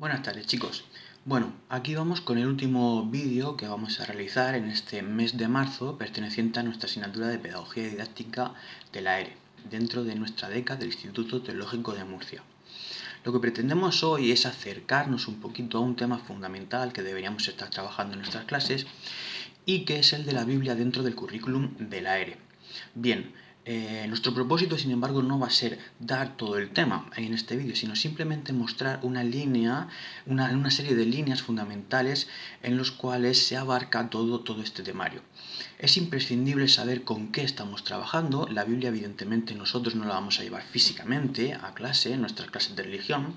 Buenas tardes, chicos. Bueno, aquí vamos con el último vídeo que vamos a realizar en este mes de marzo, perteneciente a nuestra asignatura de Pedagogía Didáctica de la ERE, dentro de nuestra beca del Instituto Tecnológico de Murcia. Lo que pretendemos hoy es acercarnos un poquito a un tema fundamental que deberíamos estar trabajando en nuestras clases y que es el de la Biblia dentro del currículum de la ERE. Bien, nuestro propósito, sin embargo, no va a ser dar todo el tema en este vídeo, sino simplemente mostrar una serie de líneas fundamentales en los cuales se abarca todo este temario. Es imprescindible saber con qué estamos trabajando. La Biblia, evidentemente, nosotros no la vamos a llevar físicamente a clase, en nuestras clases de religión,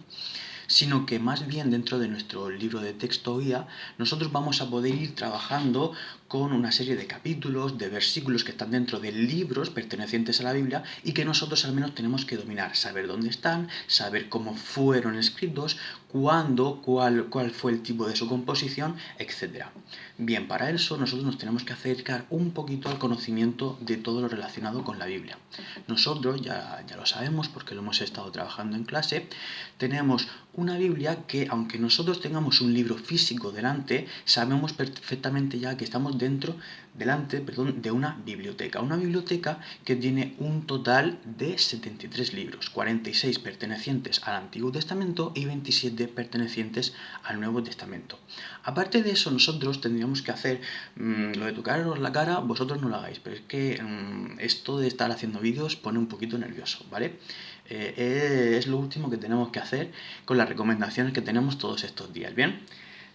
sino que más bien dentro de nuestro libro de texto guía nosotros vamos a poder ir trabajando con una serie de capítulos, de versículos que están dentro de libros pertenecientes a la Biblia y que nosotros al menos tenemos que dominar, saber dónde están, saber cómo fueron escritos, cuándo, cuál fue el tipo de su composición, etc. Bien, para eso nosotros nos tenemos que acercar un poquito al conocimiento de todo lo relacionado con la Biblia. Nosotros, ya lo sabemos porque lo hemos estado trabajando en clase, tenemos una Biblia que, aunque nosotros tengamos un libro físico delante, sabemos perfectamente ya que estamos delante de una biblioteca que tiene un total de 73 libros, 46 pertenecientes al Antiguo Testamento y 27 pertenecientes al Nuevo Testamento. Aparte de eso, nosotros tendríamos que hacer lo de tocaros la cara, vosotros no lo hagáis, pero es que esto de estar haciendo vídeos pone un poquito nervioso, ¿vale? Es lo último que tenemos que hacer con las recomendaciones que tenemos todos estos días, ¿bien?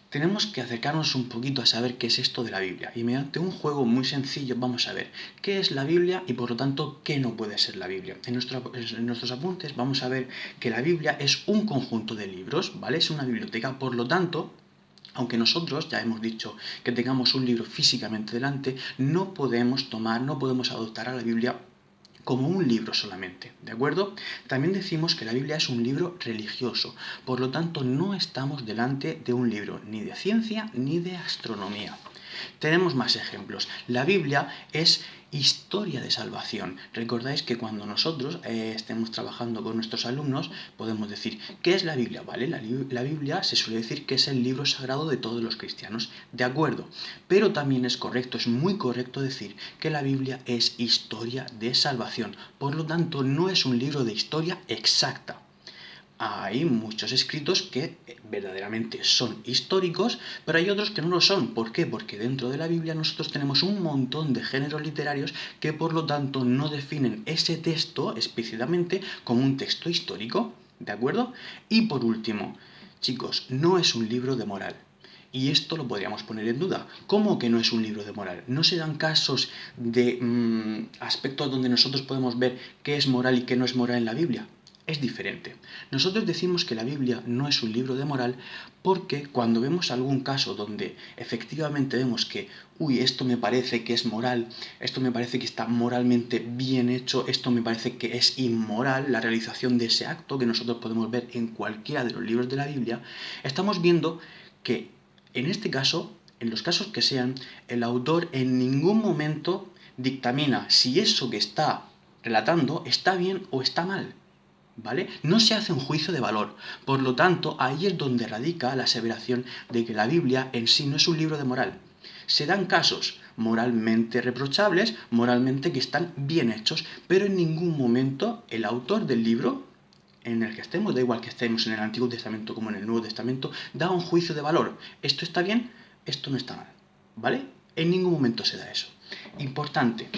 Tenemos que acercarnos un poquito a saber qué es esto de la Biblia y mediante un juego muy sencillo vamos a ver qué es la Biblia y por lo tanto qué no puede ser la Biblia. En nuestros apuntes vamos a ver que la Biblia es un conjunto de libros, ¿vale? Es una biblioteca, por lo tanto, aunque nosotros ya hemos dicho que tengamos un libro físicamente delante, no podemos adoptar a la Biblia como un libro solamente, ¿de acuerdo? También decimos que la Biblia es un libro religioso, por lo tanto no estamos delante de un libro ni de ciencia ni de astronomía. Tenemos más ejemplos. La Biblia es historia de salvación. Recordáis que cuando nosotros estemos trabajando con nuestros alumnos podemos decir, ¿qué es la Biblia? ¿Vale? La Biblia se suele decir que es el libro sagrado de todos los cristianos. De acuerdo. Pero también es correcto, es muy correcto decir que la Biblia es historia de salvación. Por lo tanto, no es un libro de historia exacta. Hay muchos escritos que verdaderamente son históricos, pero hay otros que no lo son. ¿Por qué? Porque dentro de la Biblia nosotros tenemos un montón de géneros literarios que por lo tanto no definen ese texto explícitamente como un texto histórico, ¿de acuerdo? Y por último, chicos, no es un libro de moral. Y esto lo podríamos poner en duda. ¿Cómo que no es un libro de moral? ¿No se dan casos de aspectos donde nosotros podemos ver qué es moral y qué no es moral en la Biblia? Es diferente. Nosotros decimos que la Biblia no es un libro de moral porque cuando vemos algún caso donde efectivamente vemos que, esto me parece que es moral, esto me parece que está moralmente bien hecho, esto me parece que es inmoral, la realización de ese acto que nosotros podemos ver en cualquiera de los libros de la Biblia, estamos viendo que en este caso, en los casos que sean, el autor en ningún momento dictamina si eso que está relatando está bien o está mal. ¿Vale? No se hace un juicio de valor. Por lo tanto, ahí es donde radica la aseveración de que la Biblia en sí no es un libro de moral. Se dan casos moralmente reprochables, moralmente que están bien hechos, pero en ningún momento el autor del libro, en el que estemos, da igual que estemos en el Antiguo Testamento como en el Nuevo Testamento, da un juicio de valor. Esto está bien, esto no está mal. ¿Vale? En ningún momento se da eso. Importante.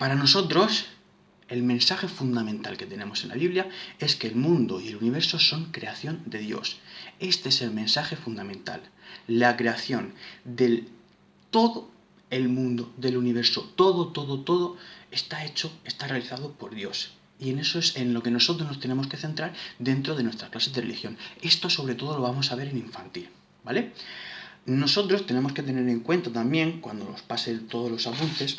Para nosotros, el mensaje fundamental que tenemos en la Biblia es que el mundo y el universo son creación de Dios. Este es el mensaje fundamental. La creación del todo el mundo, del universo, todo está hecho, está realizado por Dios. Y en eso es en lo que nosotros nos tenemos que centrar dentro de nuestras clases de religión. Esto sobre todo lo vamos a ver en infantil, ¿vale? Nosotros tenemos que tener en cuenta también, cuando nos pasen todos los apuntes,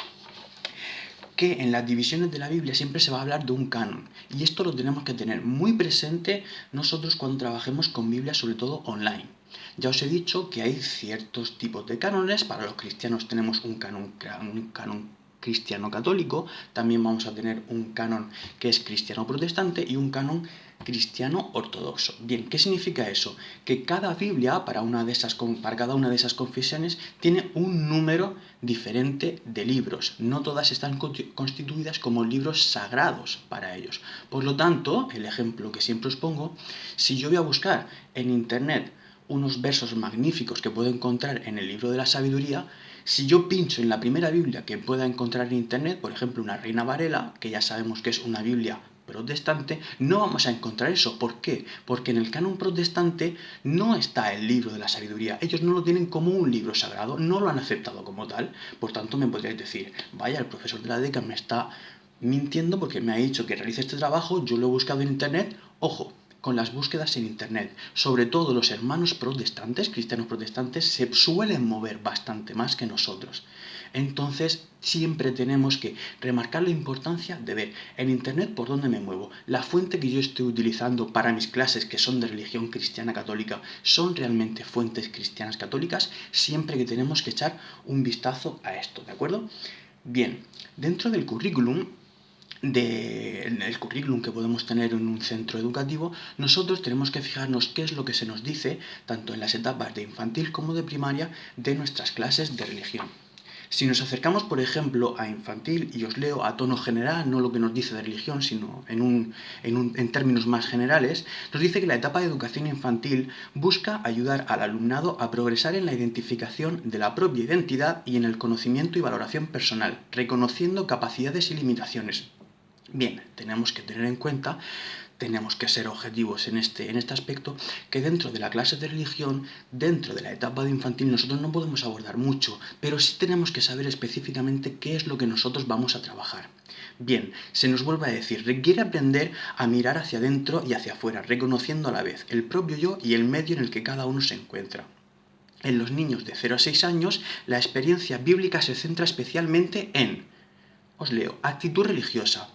que en las divisiones de la Biblia siempre se va a hablar de un canon. Y esto lo tenemos que tener muy presente nosotros cuando trabajemos con Biblia, sobre todo online. Ya os he dicho que hay ciertos tipos de cánones. Para los cristianos tenemos un canon cristiano católico, también vamos a tener un canon que es cristiano protestante y un canon cristiano ortodoxo. Bien, ¿qué significa eso? Que cada Biblia, para cada una de esas confesiones, tiene un número diferente de libros. No todas están constituidas como libros sagrados para ellos. Por lo tanto, el ejemplo que siempre os pongo, si yo voy a buscar en internet unos versos magníficos que puedo encontrar en el libro de la sabiduría, si yo pincho en la primera Biblia que pueda encontrar en internet, por ejemplo una Reina Varela, que ya sabemos que es una Biblia protestante, no vamos a encontrar eso. ¿Por qué? Porque en el canon protestante no está el libro de la sabiduría. Ellos no lo tienen como un libro sagrado, no lo han aceptado como tal. Por tanto, me podríais decir, vaya, el profesor de la DECA me está mintiendo porque me ha dicho que realice este trabajo, yo lo he buscado en internet. Ojo, con las búsquedas en internet, sobre todo los hermanos protestantes, cristianos protestantes, se suelen mover bastante más que nosotros. Entonces, siempre tenemos que remarcar la importancia de ver en internet por dónde me muevo. La fuente que yo estoy utilizando para mis clases, que son de religión cristiana católica, ¿son realmente fuentes cristianas católicas? Siempre que tenemos que echar un vistazo a esto, ¿de acuerdo? Bien, dentro del currículum que podemos tener en un centro educativo, nosotros tenemos que fijarnos qué es lo que se nos dice, tanto en las etapas de infantil como de primaria, de nuestras clases de religión. Si nos acercamos, por ejemplo, a infantil, y os leo a tono general, no lo que nos dice de religión, sino en términos más generales, nos dice que la etapa de educación infantil busca ayudar al alumnado a progresar en la identificación de la propia identidad y en el conocimiento y valoración personal, reconociendo capacidades y limitaciones. Bien, tenemos que tener en cuenta, tenemos que ser objetivos en este aspecto, que dentro de la clase de religión, dentro de la etapa de infantil, nosotros no podemos abordar mucho, pero sí tenemos que saber específicamente qué es lo que nosotros vamos a trabajar. Bien, se nos vuelve a decir, requiere aprender a mirar hacia adentro y hacia afuera, reconociendo a la vez el propio yo y el medio en el que cada uno se encuentra. En los niños de 0 a 6 años, la experiencia bíblica se centra especialmente en, os leo, actitud religiosa,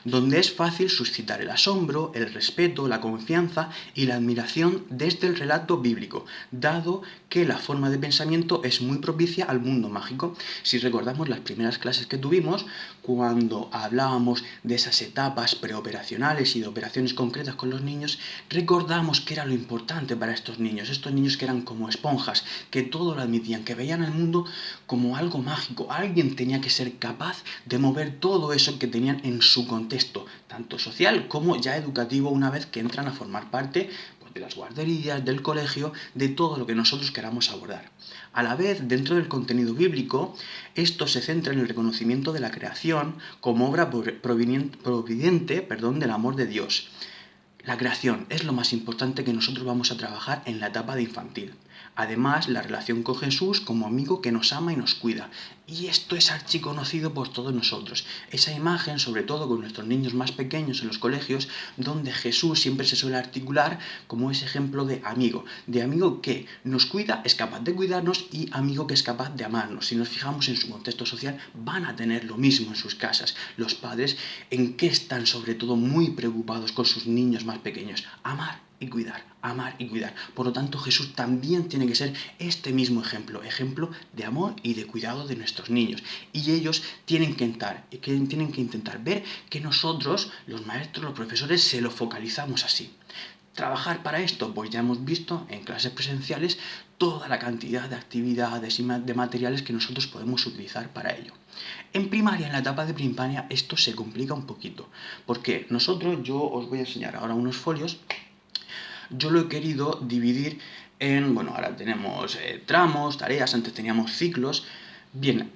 donde es fácil suscitar el asombro, el respeto, la confianza y la admiración desde el relato bíblico, dado que la forma de pensamiento es muy propicia al mundo mágico. Si recordamos las primeras clases que tuvimos, cuando hablábamos de esas etapas preoperacionales y de operaciones concretas con los niños, recordamos que era lo importante para estos niños que eran como esponjas, que todo lo admitían, que veían el mundo como algo mágico. Alguien tenía que ser capaz de mover todo eso que tenían en su contexto, tanto social como ya educativo, una vez que entran a formar parte de las guarderías, del colegio, de todo lo que nosotros queramos abordar. A la vez, dentro del contenido bíblico, esto se centra en el reconocimiento de la creación como obra providente del amor de Dios. La creación es lo más importante que nosotros vamos a trabajar en la etapa de infantil. Además, la relación con Jesús como amigo que nos ama y nos cuida. Y esto es archiconocido por todos nosotros. Esa imagen, sobre todo con nuestros niños más pequeños en los colegios, donde Jesús siempre se suele articular como ese ejemplo de amigo que nos cuida, es capaz de cuidarnos, y amigo que es capaz de amarnos. Si nos fijamos en su contexto social, van a tener lo mismo en sus casas. Los padres, ¿en qué están sobre todo muy preocupados con sus niños más pequeños? Amar y cuidar, amar y cuidar. Por lo tanto, Jesús también tiene que ser este mismo ejemplo de amor y de cuidado de nuestros niños. Y ellos tienen que intentar ver que nosotros, los maestros, los profesores, se lo focalizamos así. Trabajar para esto, pues ya hemos visto en clases presenciales toda la cantidad de actividades y de materiales que nosotros podemos utilizar para ello. En primaria, en la etapa de primaria, esto se complica un poquito, porque yo os voy a enseñar ahora unos folios. Yo lo he querido dividir en, ahora tenemos tramos, tareas, antes teníamos ciclos. Bien,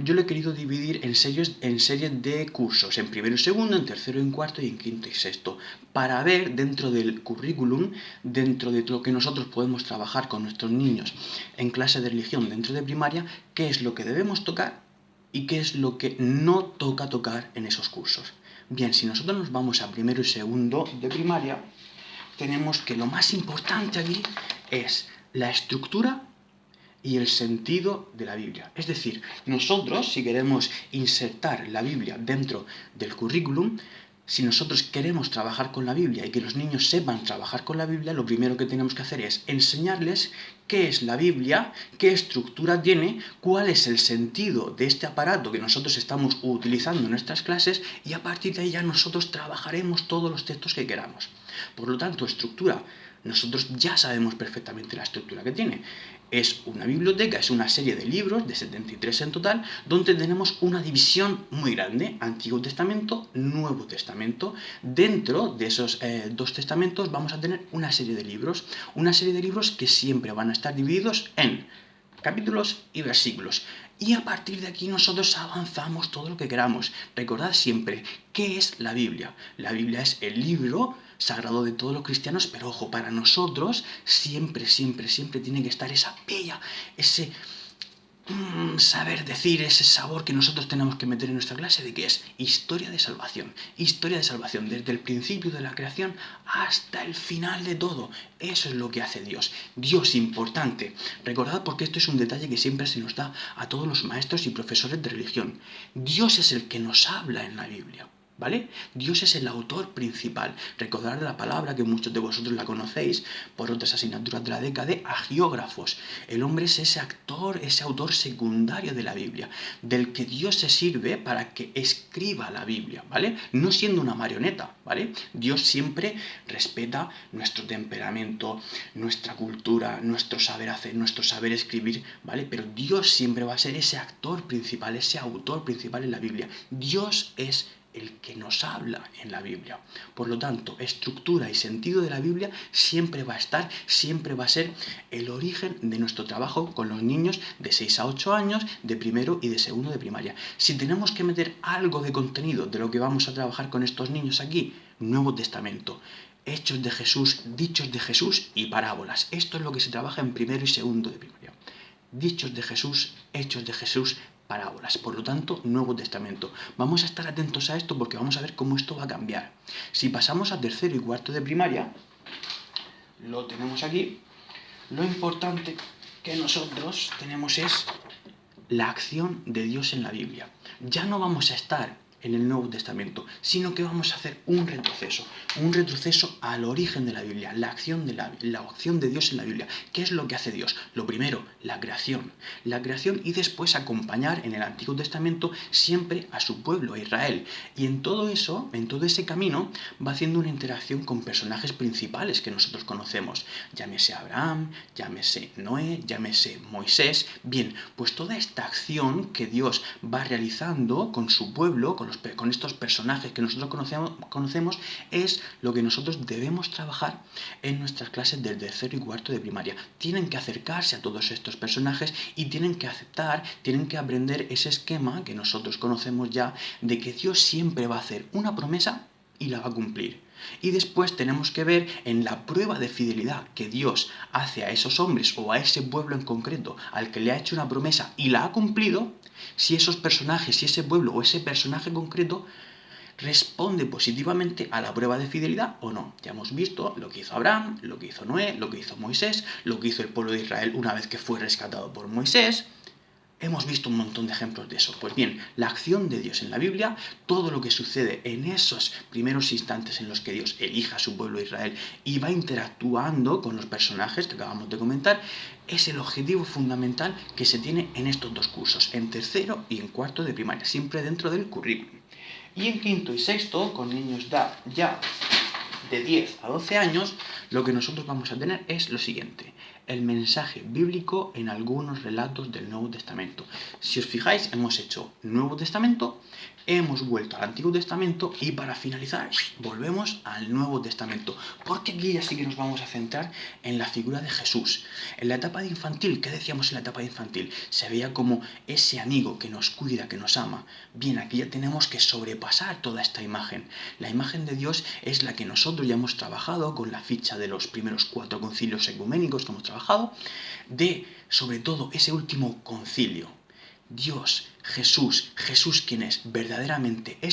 yo lo he querido dividir en series de cursos, en primero y segundo, en tercero y en cuarto y en quinto y sexto, para ver dentro del currículum, dentro de lo que nosotros podemos trabajar con nuestros niños en clase de religión dentro de primaria, qué es lo que debemos tocar y qué es lo que no toca tocar en esos cursos. Bien, si nosotros nos vamos a primero y segundo de primaria, tenemos que lo más importante aquí es la estructura y el sentido de la Biblia. Es decir, nosotros, si queremos insertar la Biblia dentro del currículum, Si nosotros queremos trabajar con la Biblia y que los niños sepan trabajar con la Biblia, lo primero que tenemos que hacer es enseñarles qué es la Biblia, qué estructura tiene, cuál es el sentido de este aparato que nosotros estamos utilizando en nuestras clases, y a partir de ahí ya nosotros trabajaremos todos los textos que queramos. Por lo tanto, estructura. Nosotros ya sabemos perfectamente la estructura que tiene. Es una biblioteca, es una serie de libros, de 73 en total, donde tenemos una división muy grande, Antiguo Testamento, Nuevo Testamento. Dentro de esos dos testamentos vamos a tener una serie de libros que siempre van a estar divididos en capítulos y versículos. Y a partir de aquí nosotros avanzamos todo lo que queramos. Recordad siempre, ¿qué es la Biblia? La Biblia es el libro sagrado de todos los cristianos, pero ojo, para nosotros siempre, siempre, siempre tiene que estar esa pella, ese saber decir, ese sabor que nosotros tenemos que meter en nuestra clase, de que es historia de salvación, desde el principio de la creación hasta el final de todo. Eso es lo que hace Dios. Dios importante. Recordad, porque esto es un detalle que siempre se nos da a todos los maestros y profesores de religión. Dios es el que nos habla en la Biblia. ¿Vale? Dios es el autor principal. Recordad la palabra, que muchos de vosotros la conocéis por otras asignaturas de la década, de agiógrafos. El hombre es ese actor, ese autor secundario de la Biblia, del que Dios se sirve para que escriba la Biblia, ¿vale? No siendo una marioneta, ¿vale? Dios siempre respeta nuestro temperamento, nuestra cultura, nuestro saber hacer, nuestro saber escribir, ¿vale? Pero Dios siempre va a ser ese actor principal, ese autor principal en la Biblia. Dios es el que nos habla en la Biblia. Por lo tanto, estructura y sentido de la Biblia siempre va a estar, siempre va a ser el origen de nuestro trabajo con los niños de 6 a 8 años, de primero y de segundo de primaria. Si tenemos que meter algo de contenido de lo que vamos a trabajar con estos niños aquí, Nuevo Testamento, hechos de Jesús, dichos de Jesús y parábolas. Esto es lo que se trabaja en primero y segundo de primaria. Dichos de Jesús, hechos de Jesús, parábolas. Por lo tanto, Nuevo Testamento. Vamos a estar atentos a esto porque vamos a ver cómo esto va a cambiar. Si pasamos a tercero y cuarto de primaria, lo tenemos aquí, lo importante que nosotros tenemos es la acción de Dios en la Biblia. Ya no vamos a estar en el Nuevo Testamento, sino que vamos a hacer un retroceso al origen de la Biblia, la acción de Dios en la Biblia. ¿Qué es lo que hace Dios? Lo primero, la creación, y después acompañar en el Antiguo Testamento siempre a su pueblo, a Israel. Y en todo eso, en todo ese camino, va haciendo una interacción con personajes principales que nosotros conocemos. Llámese Abraham, llámese Noé, llámese Moisés. Bien, pues toda esta acción que Dios va realizando con su pueblo, con estos personajes que nosotros conocemos, es lo que nosotros debemos trabajar en nuestras clases del tercero y cuarto de primaria. Tienen que acercarse a todos estos personajes y tienen que aceptar, tienen que aprender ese esquema que nosotros conocemos ya, de que Dios siempre va a hacer una promesa y la va a cumplir. Y después tenemos que ver en la prueba de fidelidad que Dios hace a esos hombres o a ese pueblo en concreto al que le ha hecho una promesa y la ha cumplido, si esos personajes, si ese pueblo o ese personaje concreto responde positivamente a la prueba de fidelidad o no. Ya hemos visto lo que hizo Abraham, lo que hizo Noé, lo que hizo Moisés, lo que hizo el pueblo de Israel una vez que fue rescatado por Moisés. Hemos visto un montón de ejemplos de eso. Pues bien, la acción de Dios en la Biblia, todo lo que sucede en esos primeros instantes en los que Dios elija a su pueblo de Israel y va interactuando con los personajes que acabamos de comentar, es el objetivo fundamental que se tiene en estos dos cursos, en tercero y en cuarto de primaria, siempre dentro del currículum. Y en quinto y sexto, con niños ya de 10 a 12 años, lo que nosotros vamos a tener es lo siguiente: el mensaje bíblico en algunos relatos del Nuevo Testamento. Si os fijáis, hemos hecho Nuevo Testamento, hemos vuelto al Antiguo Testamento y para finalizar volvemos al Nuevo Testamento, porque aquí ya sí que nos vamos a centrar en la figura de Jesús. En la etapa de infantil, ¿qué decíamos en la etapa de infantil? Se veía como ese amigo que nos cuida, que nos ama. Bien, aquí ya tenemos que sobrepasar toda esta imagen. La imagen de Dios es la que nosotros ya hemos trabajado con la ficha de los primeros 4 concilios ecuménicos que hemos trabajado, de sobre todo ese último concilio. Dios, Jesús quien es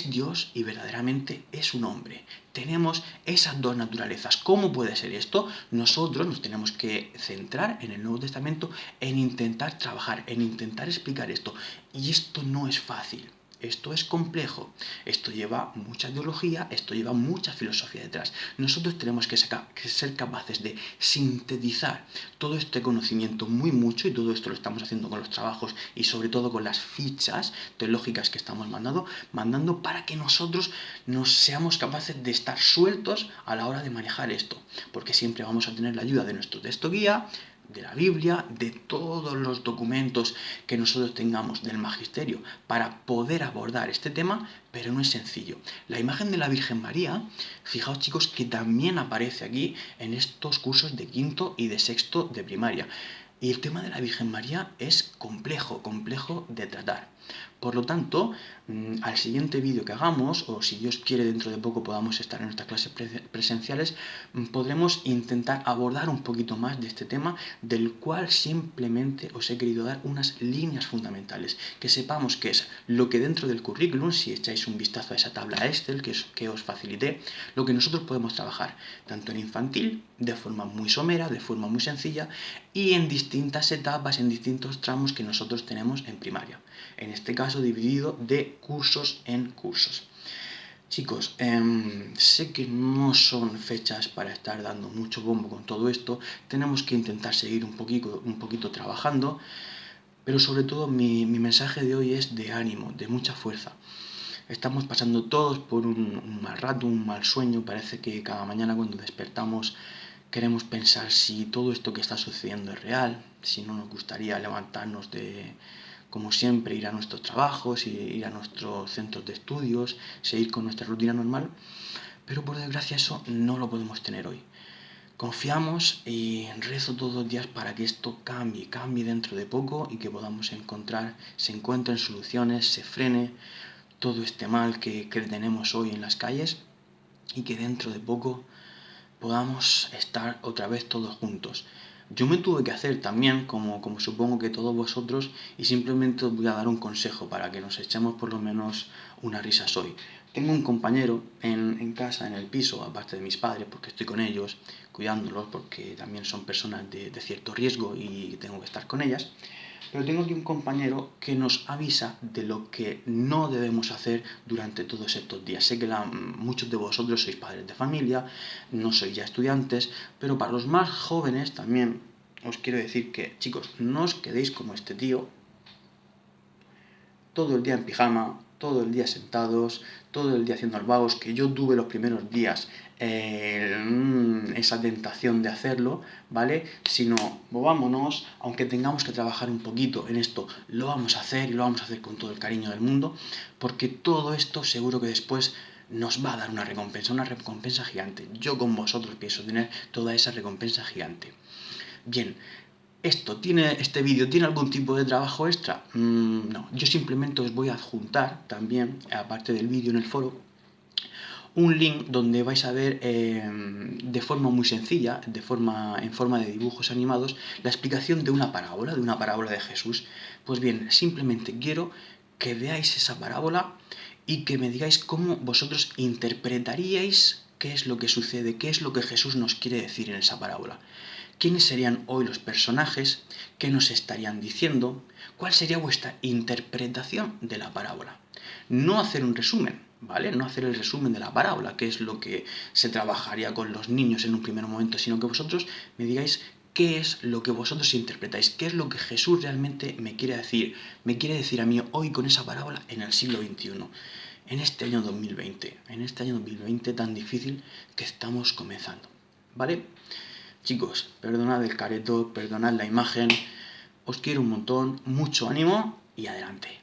Dios y verdaderamente es un hombre. Tenemos esas dos naturalezas. ¿Cómo puede ser esto? Nosotros nos tenemos que centrar en el Nuevo Testamento, en intentar trabajar, en intentar explicar esto. Y esto no es fácil. esto es complejo, esto lleva mucha ideología, esto lleva mucha filosofía detrás. Nosotros tenemos que ser capaces de sintetizar todo este conocimiento muy mucho, y todo esto lo estamos haciendo con los trabajos y sobre todo con las fichas teológicas que estamos mandando para que nosotros nos seamos capaces de estar sueltos a la hora de manejar esto, porque siempre vamos a tener la ayuda de nuestro texto guía, de la Biblia, de todos los documentos que nosotros tengamos del magisterio para poder abordar este tema, pero no es sencillo. La imagen de la Virgen María, fijaos chicos, que también aparece aquí en estos cursos de quinto y de sexto de primaria. Y el tema de la Virgen María es complejo de tratar. Por lo tanto, al siguiente vídeo que hagamos, o si Dios quiere dentro de poco podamos estar en nuestras clases presenciales, podremos intentar abordar un poquito más de este tema, del cual simplemente os he querido dar unas líneas fundamentales, que sepamos qué es lo que dentro del currículum, si echáis un vistazo a esa tabla Excel que os facilité, lo que nosotros podemos trabajar, tanto en infantil, de forma muy somera, de forma muy sencilla, y en distintas etapas, en distintos tramos que nosotros tenemos en primaria. En este caso dividido de cursos en cursos. Chicos, sé que no son fechas para estar dando mucho bombo con todo esto, tenemos que intentar seguir un poquito trabajando, pero sobre todo mi mensaje de hoy es de ánimo, de mucha fuerza. Estamos pasando todos por un mal rato, un mal sueño, parece que cada mañana cuando despertamos queremos pensar si todo esto que está sucediendo es real, si no nos gustaría levantarnos como siempre, ir a nuestros trabajos, ir a nuestros centros de estudios, seguir con nuestra rutina normal, pero por desgracia eso no lo podemos tener hoy. Confiamos y rezo todos los días para que esto cambie dentro de poco y que podamos se encuentren soluciones, se frene todo este mal que tenemos hoy en las calles y que dentro de poco podamos estar otra vez todos juntos. Yo me tuve que hacer también, como supongo que todos vosotros, y simplemente os voy a dar un consejo para que nos echemos por lo menos unas risas hoy. Tengo un compañero en casa, en el piso, aparte de mis padres, porque estoy con ellos, cuidándolos, porque también son personas de cierto riesgo y tengo que estar con ellas. Pero tengo aquí un compañero que nos avisa de lo que no debemos hacer durante todos estos días. Sé que muchos de vosotros sois padres de familia, no sois ya estudiantes, pero para los más jóvenes también os quiero decir que, chicos, no os quedéis como este tío, todo el día en pijama, todo el día sentados, todo el día haciendo albagos, que yo tuve los primeros días esa tentación de hacerlo, ¿vale? Sino, movámonos, aunque tengamos que trabajar un poquito en esto, lo vamos a hacer y lo vamos a hacer con todo el cariño del mundo, porque todo esto seguro que después nos va a dar una recompensa gigante. Yo con vosotros pienso tener toda esa recompensa gigante. Bien, ¿este vídeo tiene algún tipo de trabajo extra? No, yo simplemente os voy a adjuntar también, aparte del vídeo en el foro, un link donde vais a ver de forma muy sencilla, en forma de dibujos animados, la explicación de una parábola de Jesús. Pues bien, simplemente quiero que veáis esa parábola y que me digáis cómo vosotros interpretaríais qué es lo que sucede, qué es lo que Jesús nos quiere decir en esa parábola. ¿Quiénes serían hoy los personajes? ¿Qué nos estarían diciendo? ¿Cuál sería vuestra interpretación de la parábola? No hacer un resumen, ¿vale? No hacer el resumen de la parábola, que es lo que se trabajaría con los niños en un primer momento, sino que vosotros me digáis qué es lo que vosotros interpretáis, qué es lo que Jesús realmente me quiere decir a mí hoy con esa parábola en el siglo XXI, en este año 2020 tan difícil que estamos comenzando, ¿vale? Chicos, perdonad el careto, perdonad la imagen, os quiero un montón, mucho ánimo y adelante.